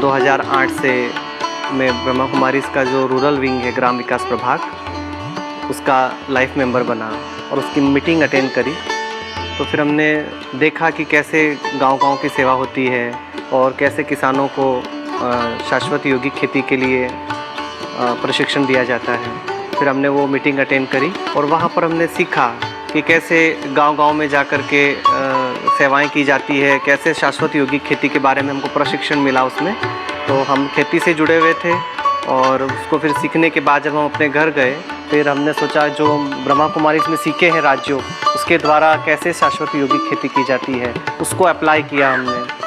2008 से मैं ब्रह्मा कुमारीज़ का जो रूरल विंग है, ग्राम विकास प्रभाग, उसका लाइफ मेंबर बना और उसकी मीटिंग अटेंड करी। तो फिर हमने देखा कि कैसे गांव-गांव की सेवा होती है और कैसे किसानों को शाश्वत यौगिक खेती के लिए प्रशिक्षण दिया जाता है। फिर हमने वो मीटिंग अटेंड करी और वहाँ पर हमने सीखा कि कैसे गांव-गांव में जाकर के सेवाएं की जाती है, कैसे शाश्वत यौगिक खेती के बारे में हमको प्रशिक्षण मिला उसमें। तो हम खेती से जुड़े हुए थे और उसको फिर सीखने के बाद जब हम अपने घर गए, फिर हमने सोचा जो ब्रह्मा कुमारी इसमें सीखे हैं राज्यों, उसके द्वारा कैसे शाश्वत यौगिक खेती की जाती है, उसको अप्लाई किया हमने।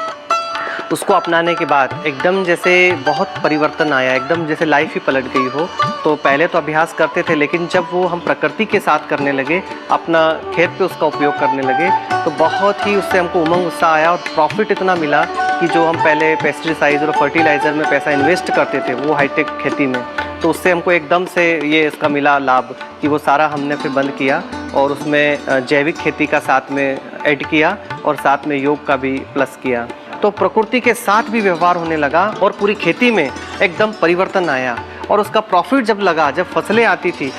उसको अपनाने के बाद एकदम जैसे बहुत परिवर्तन आया, एकदम जैसे लाइफ ही पलट गई हो। तो पहले तो अभ्यास करते थे, लेकिन जब वो हम प्रकृति के साथ करने लगे, अपना खेत पे उसका उपयोग करने लगे, तो बहुत ही उससे हमको उमंग उत्साह आया और प्रॉफिट इतना मिला कि जो हम पहले पेस्टिसाइड और फर्टिलाइज़र में पैसा इन्वेस्ट करते थे वो हाईटेक खेती में, तो उससे हमको एकदम से ये इसका मिला लाभ कि वो सारा हमने फिर बंद किया और उसमें जैविक खेती का साथ में ऐड किया और साथ में योग का भी प्लस किया। तो प्रकृति के साथ भी व्यवहार होने लगा और पूरी खेती में एकदम परिवर्तन आया। और उसका प्रॉफिट जब लगा, जब फसलें आती थी,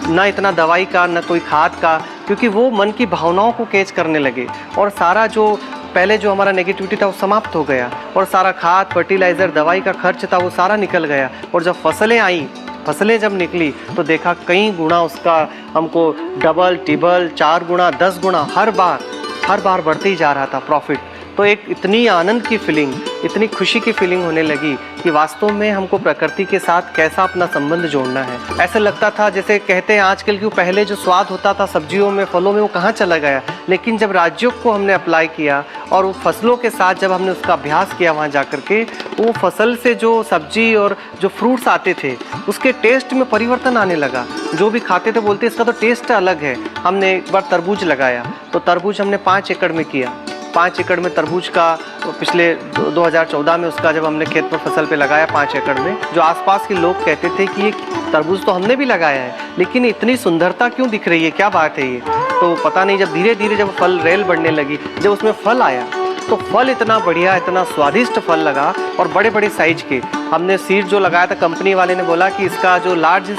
ना इतना दवाई का ना कोई खाद का, क्योंकि वो मन की भावनाओं को कैच करने लगे और सारा जो पहले जो हमारा नेगेटिविटी था वो समाप्त हो गया और सारा खाद, फर्टिलाइज़र, दवाई का खर्च था वो सारा निकल गया। और जब फसलें आई, फसलें जब निकली तो देखा कई गुना उसका हमको डबल, ट्रिपल, 4 गुना, 10 गुना हर बार बढ़ते ही जा रहा था प्रॉफिट। तो एक इतनी आनंद की फीलिंग, इतनी खुशी की फीलिंग होने लगी कि वास्तव में हमको प्रकृति के साथ कैसा अपना संबंध जोड़ना है। ऐसा लगता था जैसे कहते हैं आजकल कि पहले जो स्वाद होता था सब्जियों में, फलों में, वो कहाँ चला गया। लेकिन जब राज्यों को हमने अप्लाई किया और वो फसलों के साथ जब हमने उसका अभ्यास किया वहाँ जा कर के, वो फसल से जो सब्जी और जो फ्रूट्स आते थे उसके टेस्ट में परिवर्तन आने लगा। जो भी खाते थे बोलते इसका तो टेस्ट अलग है। हमने एक बार तरबूज लगाया, तो तरबूज हमने 5 एकड़ में किया। 5 एकड़ में तरबूज का पिछले 2014 में उसका जब हमने खेत में फसल पे लगाया 5 एकड़ में, जो आसपास के लोग कहते थे कि ये तरबूज तो हमने भी लगाया है, लेकिन इतनी सुंदरता क्यों दिख रही है, क्या बात है ये। तो पता नहीं, जब धीरे धीरे जब फल रेल बढ़ने लगी, जब उसमें फल आया तो फल इतना बढ़िया, इतना स्वादिष्ट फल लगा और बड़े बड़े साइज के। हमने सीड जो लगाया था, कंपनी वाले ने बोला कि इसका जो लार्ज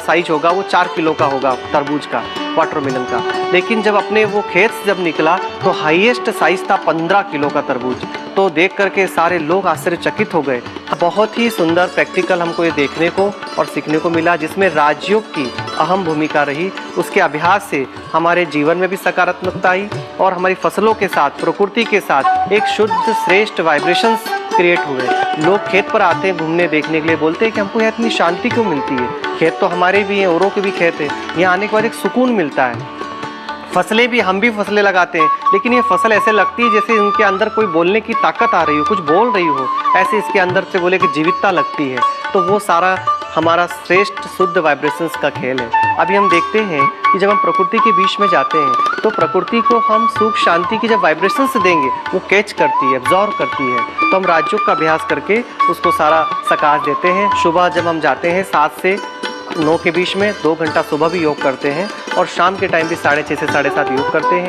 साइज होगा वो 4 किलो का होगा तरबूज का, वाटरमेलन का। लेकिन जब अपने वो खेत से जब निकला तो हाईएस्ट साइज था 15 किलो का तरबूज। तो देख करके सारे लोग आश्चर्यचकित हो गए। बहुत ही सुंदर प्रैक्टिकल हमको ये देखने को और सीखने को मिला, जिसमें राज्यों की अहम भूमिका रही। उसके अभ्यास से हमारे जीवन में भी सकारात्मकता आई और हमारी फसलों के साथ, प्रकृति के साथ एक शुद्ध श्रेष्ठ वाइब्रेशंस क्रिएट हुए। लोग खेत पर आते हैं घूमने देखने के लिए, बोलते हैं कि हमको यहाँ इतनी शांति क्यों मिलती है। खेत तो हमारे भी हैं, औरों के भी खेत है, यहाँ आने के बाद एक सुकून मिलता है। फसलें भी, हम भी फसलें लगाते हैं, लेकिन ये फसल ऐसे लगती है जैसे इनके अंदर कोई बोलने की ताकत आ रही हो, कुछ बोल रही हो, ऐसे इसके अंदर से बोले कि जीवितता लगती है। तो वो सारा हमारा श्रेष्ठ शुद्ध वाइब्रेशंस का खेल है। अभी हम देखते हैं कि जब हम प्रकृति के बीच में जाते हैं तो प्रकृति को हम सुख शांति की जब वाइब्रेशंस देंगे वो कैच करती है, एब्जॉर्व करती है। तो हम राज्यों का अभ्यास करके उसको सारा सकाश देते हैं। सुबह जब हम जाते हैं 7 से 9 के बीच में 2 घंटा सुबह भी योग करते हैं और शाम के टाइम भी 6:30 से 7:30 योग करते हैं।